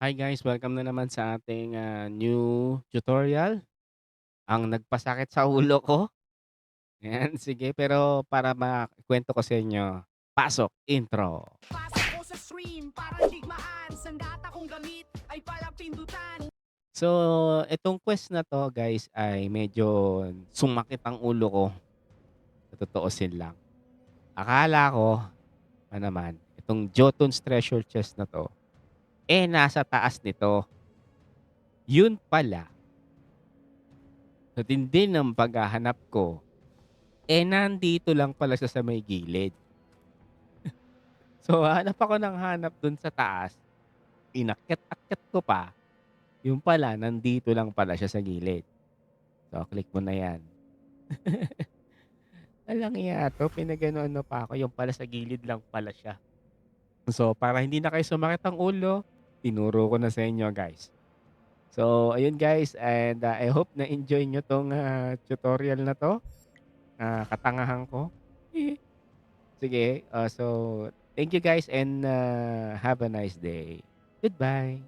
Hi guys, welcome na naman sa ating, new tutorial, ang nagpasakit sa ulo ko. Ayan, sige pero para makuwento ko sa inyo, pasok intro. Pasok ko sa stream, parang digmaan. Sandata kong gamit ay palang pindutan. So, itong quest na 'to guys ay medyo sumakit ang ulo ko, sa tutuusin lang. Akala ko pa naman itong Jotun's Treasure Chest na 'to, nasa taas nito. Yun pala, sa tindi ng paghahanap ko, nandito lang pala siya sa may gilid. So, hanap ako ng hanap dun sa taas, inakyat-akyat ko pa, yung pala nandito lang pala siya sa gilid. So, click mo na 'yan. Walang iya 'to, pinag-ano-ano pa ako, yung pala sa gilid lang pala siya. So, para hindi na kayo sumakit ang ulo, tinuro ko na sa inyo, guys. So, ayun guys and, I hope na-enjoy niyo 'tong, tutorial na 'to, katangahan ko. Sige, so thank you guys and, have a nice day. Goodbye.